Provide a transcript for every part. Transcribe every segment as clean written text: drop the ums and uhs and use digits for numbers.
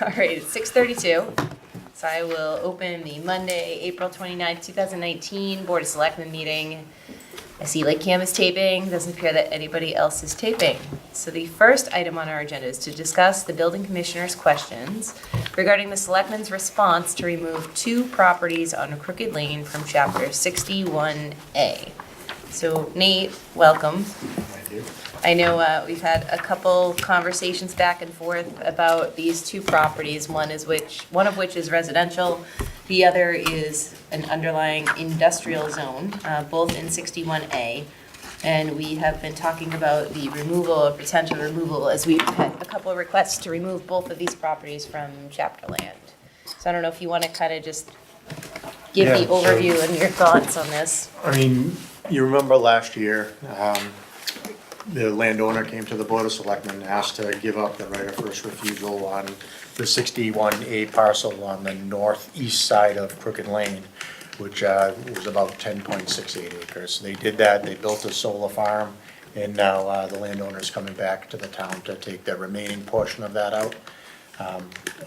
All right, it's 6:32, so I will open the Monday, April 29th, 2019 Board of Selectmen meeting. I see Lake Cam is taping, doesn't appear that anybody else is taping. So the first item on our agenda is to discuss the building commissioner's questions regarding the selectmen's response to remove 2 properties on Crooked Lane from Chapter 61A. So Nate, welcome. Thank you. I know we've had a couple conversations back and forth about these 2 properties, one of which is residential, the other is an underlying industrial zone, both in 61A. And we have been talking about the removal or potential removal, as we've had a couple of requests to remove both of these properties from chapter land. So I don't know if you want to kind of just give the overview and your thoughts on this. I mean, you remember last year, the landowner came to the Board of Selectmen and asked to give up the right of first refusal on the 61A parcel on the northeast side of Crooked Lane, which was about 10.68 acres. They did that, they built a solar farm, and now the landowner's coming back to the town to take the remaining portion of that out,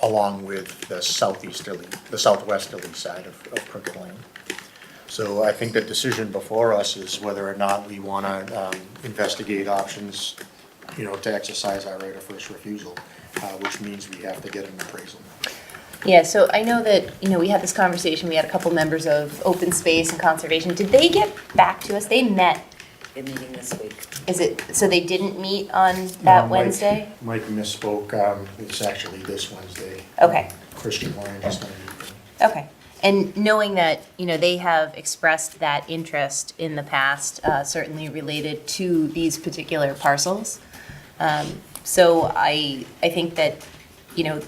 along with the southwesterly side of Crooked Lane. So I think the decision before us is whether or not we want to investigate options, to exercise our right of first refusal, which means we have to get an appraisal. Yeah, so I know that, we had this conversation, we had a couple members of Open Space and Conservation. Did they get back to us? They met. They're meeting this week. So they didn't meet on that Wednesday? Mike misspoke, it's actually this Wednesday. Okay. Christian Lyon is going to meet. Okay. And knowing that, they have expressed that interest in the past, certainly related to these particular parcels. So I think that,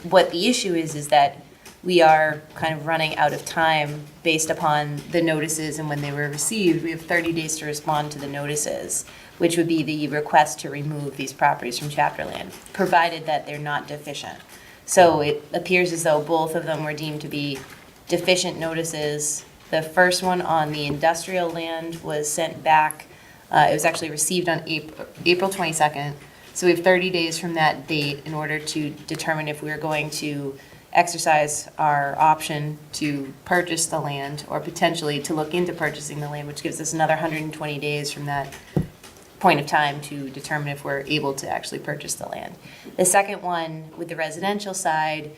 what the issue is that we are kind of running out of time based upon the notices and when they were received. We have 30 days to respond to the notices, which would be the request to remove these properties from chapter land, provided that they're not deficient. So it appears as though both of them were deemed to be deficient notices. The first one on the industrial land was sent back. It was actually received on April 22nd. So we have 30 days from that date in order to determine if we are going to exercise our option to purchase the land or potentially to look into purchasing the land, which gives us another 120 days from that point of time to determine if we're able to actually purchase the land. The second one, with the residential side,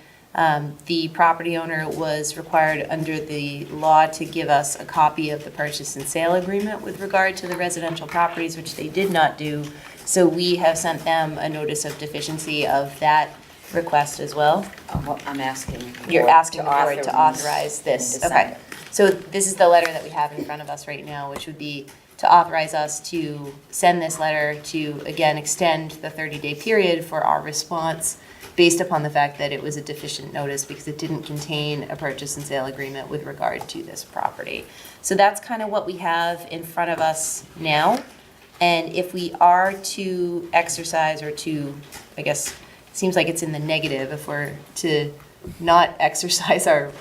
the property owner was required under the law to give us a copy of the purchase and sale agreement with regard to the residential properties, which they did not do. So we have sent them a notice of deficiency of that request as well. I'm asking. You're asking the board to authorize this. Okay. So this is the letter that we have in front of us right now, which would be to authorize us to send this letter to, again, extend the 30-day period for our response based upon the fact that it was a deficient notice because it didn't contain a purchase and sale agreement with regard to this property. So that's kind of what we have in front of us now. And if we are to exercise or to, I guess, it seems like it's in the negative if we're to not exercise our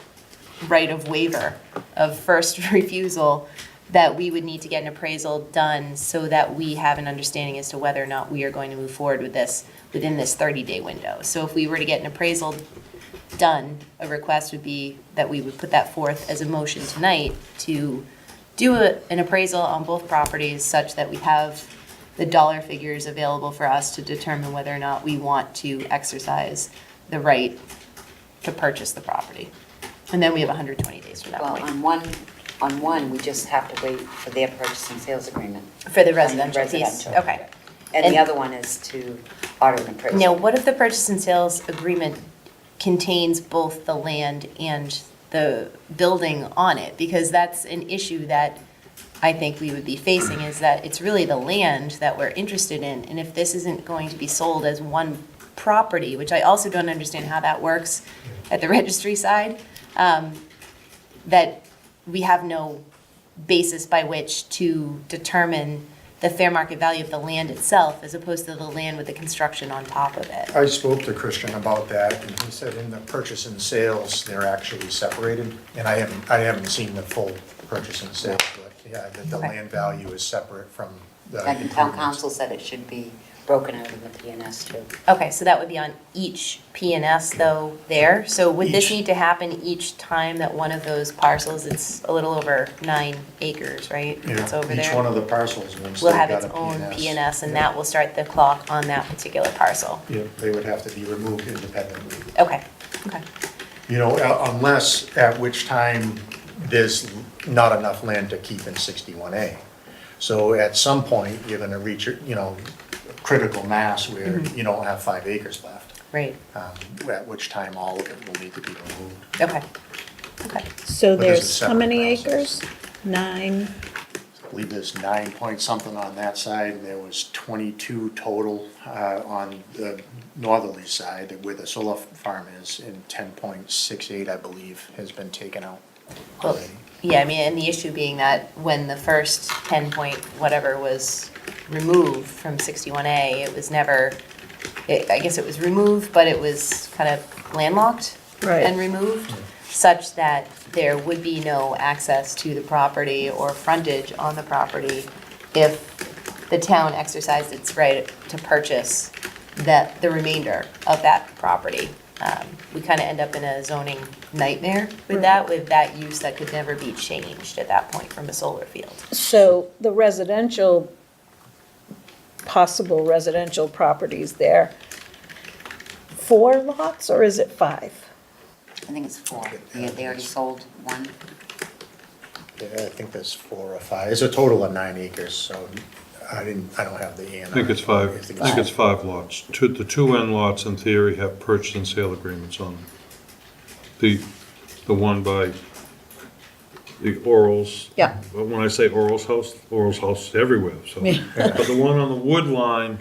right of waiver of first refusal, that we would need to get an appraisal done so that we have an understanding as to whether or not we are going to move forward with this within this 30-day window. So if we were to get an appraisal done, a request would be that we would put that forth as a motion tonight to do an appraisal on both properties such that we have the dollar figures available for us to determine whether or not we want to exercise the right to purchase the property. And then we have 120 days from that Well, point. on one, we just have to wait for their purchase and sales agreement. For the residential piece? Residential. Okay. And the other one is to order an appraisal. Now, what if the purchase and sales agreement contains both the land and the building on it? Because that's an issue that I think we would be facing, is that it's really the land that we're interested in. And if this isn't going to be sold as one property, which I also don't understand how that works at the registry side, that we have no basis by which to determine the fair market value of the land itself as opposed to the land with the construction on top of it. I spoke to Christian about that, and he said in the purchase and sales, they're actually separated. And I haven't seen the full purchase and sales, but yeah, the Okay. land value is separate from the. And town improvements. council said it should be broken out of the PNS too. Okay, so that would be on each PNS though there. So would this Each. need to happen each time that one of those parcels, it's a little over 9 acres, right? It's over Each there. one of the parcels, once Will they've have got its a own PNS. PNS and yeah, that will start the clock on that particular parcel. Yeah, they would have to be removed independently. Okay, okay. You know, unless, at which time there's not enough land to keep in 61A. So at some point, you're gonna reach, you know, critical mass where you don't have 5 acres left. Right, At which time all of it will need to be removed. okay, okay. So But there's a there's how separate many process. acres? 9, I believe there's 9 point something on that side, and there was 22 total on the northerly side where the solar farm is, and 10.68, I believe, has been taken out Well, already. yeah, I mean, and the issue being that when the first 10 point whatever was removed from 61A, it was never, I guess it was removed, but it was kind of landlocked Right. and removed, such that there would be no access to the property or frontage on the property if the town exercised its right to purchase the remainder of that property. We kind of end up in a zoning nightmare with that use that could never be changed at that point from a solar field. so the residential, possible residential properties there, 4 lots or is it 5? I think it's 4. They already sold one. Yeah, I think there's 4 or 5. It's a total of 9 acres, so I don't have the A&R. I think it's 5, I think it's 5 lots. The 2 end lots in theory have purchase and sale agreements on them. The one by the Orals. Yeah. But when I say Orals house is everywhere, so. But the one on the wood line,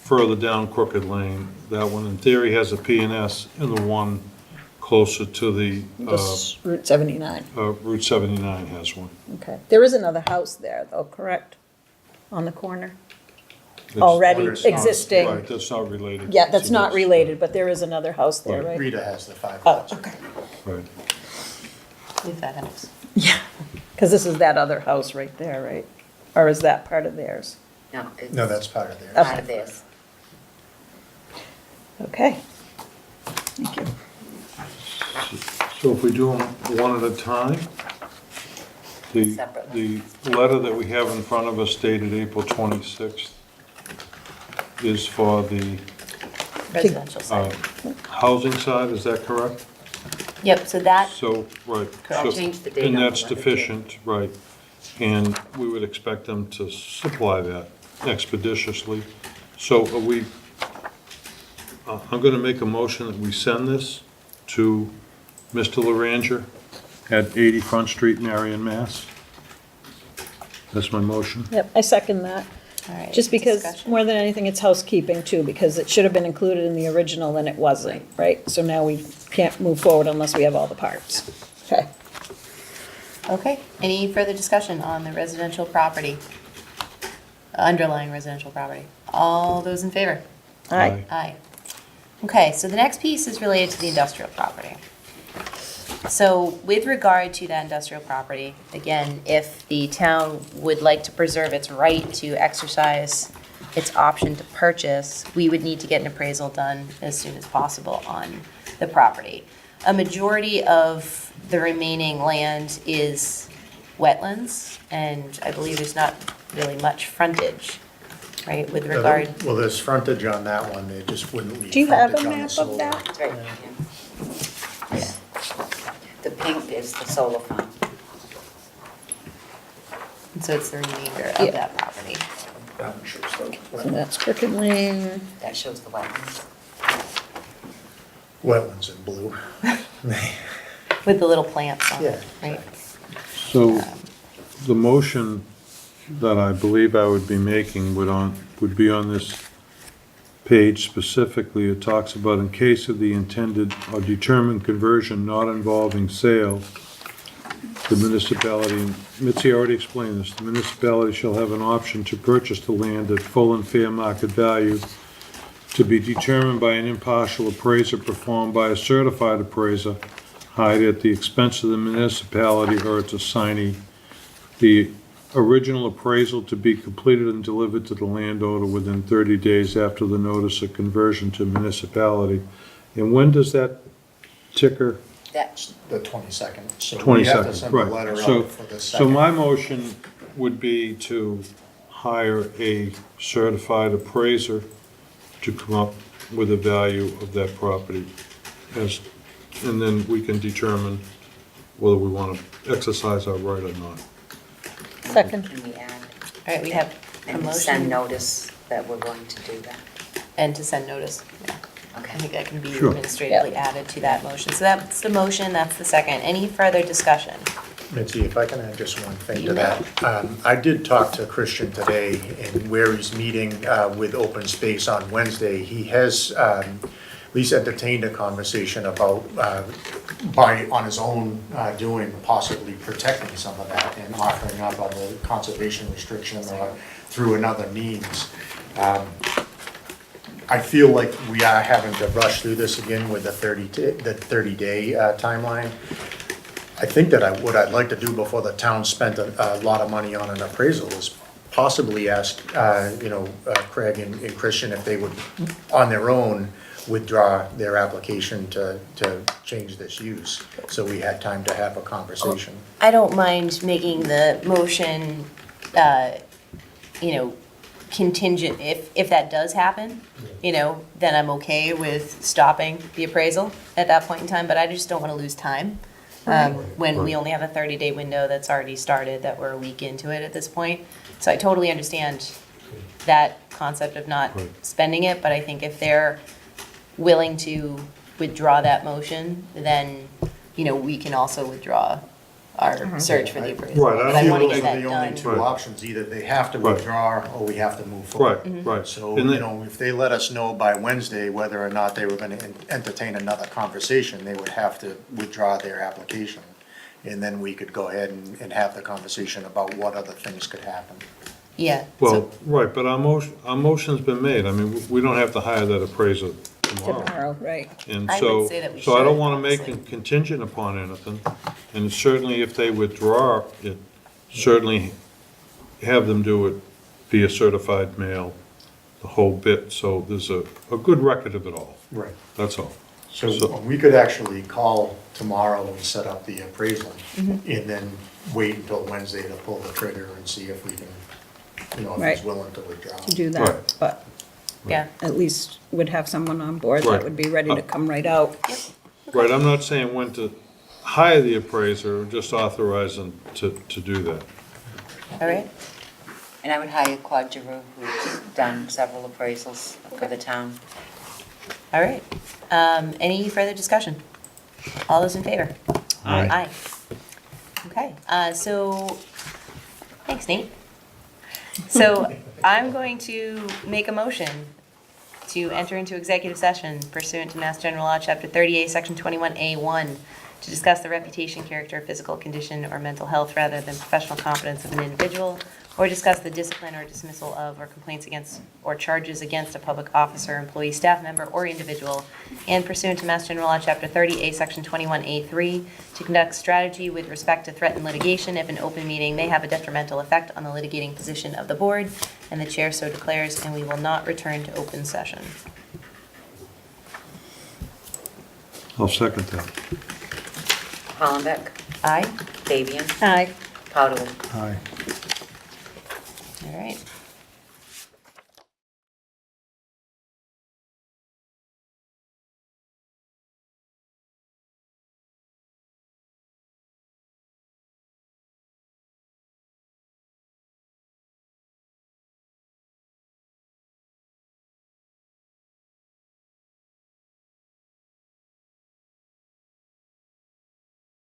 further down Crooked Lane, that one in theory has a P&S, and the one closer to the, This Route 79, Route 79 has one. okay. There is another house there though, correct? On the corner? It's- Already Corner's not- existing? Right, that's not related. Yeah, that's to not this. related, but there is another house there, right? Rita has the 5 Oh, lots. okay. Right. If that helps. Yeah, because this is that other house right there, right? Or is that part of theirs? No, it's No, that's part of theirs. part of theirs. Okay. Thank you. So if we do them one at a time, the Separately. letter that we have in front of us dated April 26th is for the Residential side. housing side, is that correct? Yep, so that, So, right. I'll so- change the date And on the that's letter, too. deficient, right. And we would expect them to supply that expeditiously. So are we, I'm gonna make a motion that we send this to Mr. Laranger at 80 Front Street, Marion, Mass. That's my motion. Yep, I second that. all right. Just because, discussion? more than anything, it's housekeeping too, because it should have been included in the original and it wasn't, right? So now we can't move forward unless we have all the parts. Okay. Okay, any further discussion on the residential property? Underlying residential property? All those in favor? All right. Aye. Okay, so the next piece is related to the industrial property. So with regard to that industrial property, again, if the town would like to preserve its right to exercise its option to purchase, we would need to get an appraisal done as soon as possible on the property. A majority of the remaining land is wetlands, and I believe there's not really much frontage, right, with regard. Well, there's frontage on that one, they just wouldn't leave. Do you have a frontage on the map solar. of that? That's right, yeah. The pink is the solar farm. And so it's the remainder Yeah. of that property. I'm sure so. So that's Crooked Lane. That shows the wetlands. Wetlands in blue. With the little plants on it, Yeah. right? So the motion that I believe I would be making would be on this page specifically. It talks about in case of the intended or determined conversion not involving sale, the municipality, Mitzi already explained this, the municipality shall have an option to purchase the land at full and fair market value to be determined by an impartial appraiser performed by a certified appraiser hired at the expense of the municipality or its assignee. The original appraisal to be completed and delivered to the landowner within 30 days after the notice of conversion to municipality. And when does that ticker? That, The 22nd. So we have to 22nd, send a right. letter So, out for the so second. my motion would be to hire a certified appraiser to come up with the value of that property. And then we can determine whether we want to exercise our right or not. Second. can we add? All right, we have a And send motion notice that we're going to do that. and to send notice. Yeah. I Okay. think that can be Sure. administratively added to that motion. So that's the motion, that's the second. Any further discussion? Mitzi, if I can add just one thing You to may. that. I did talk to Christian today, and where he's meeting with Open Space on Wednesday, he has at least entertained a conversation about, on his own, doing, possibly protecting some of that and offering up on the conservation restriction or through another means. I feel like we are having to rush through this again with the 30-day timeline. I think that what I'd like to do before the town spent a lot of money on an appraisal is possibly ask, Craig and Christian if they would, on their own, withdraw their application to change this use. So we had time to have a conversation. I don't mind making the motion, contingent, if that does happen, then I'm okay with stopping the appraisal at that point in time, but I just don't want to lose time. When we only have a 30-day window that's already started, that we're a week into it at this point. So I totally understand that concept of not Right. spending it, but I think if they're willing to withdraw that motion, then, we can also withdraw our search for the appraisal. Right, I But don't I feel want to those get are that the only done. two Right. options, either they have to Right. withdraw or we have to move forward. Right. So, And then- if they let us know by Wednesday whether or not they were gonna entertain another conversation, they would have to withdraw their application. And then we could go ahead and have the conversation about what other things could happen. Yeah. Well, right, but our motion's been made. I mean, we don't have to hire that appraiser tomorrow. Tomorrow, right. And I so, would say that we so I don't should, want to make honestly. it contingent upon anything. And certainly if they withdraw it, certainly have them do it via certified mail, the whole bit, so there's a good record of it all. Right. That's all. So So- we could actually call tomorrow and set up the appraisal and then wait until Wednesday to pull the trigger and see if we can, if Right. he's willing to withdraw. To do Right. that, but Yeah. at least would have someone on board Right. that would be ready to come right out. Right, I'm not saying when to hire the appraiser, just authorize them to do that. All right. And I would hire Claude Giroux, who's done several appraisals for the town. All right. Any further discussion? All those in favor? Aye. Aye. Okay, so, thanks, Nate. So I'm going to make a motion to enter into executive session pursuant to Mass General Law, Chapter 38, Section 21A1, to discuss the reputation, character, physical condition, or mental health rather than professional competence of an individual, or discuss the discipline or dismissal of, or complaints against, or charges against a public officer, employee, staff member, or individual, and pursuant to Mass General Law, Chapter 30A, Section 21A3, to conduct strategy with respect to threatened litigation if an open meeting may have a detrimental effect on the litigating position of the board, and the chair so declares, and we will not return to open session. I'll second that. Hollenbeck, Aye? Fabian, Aye. Powderly. Aye.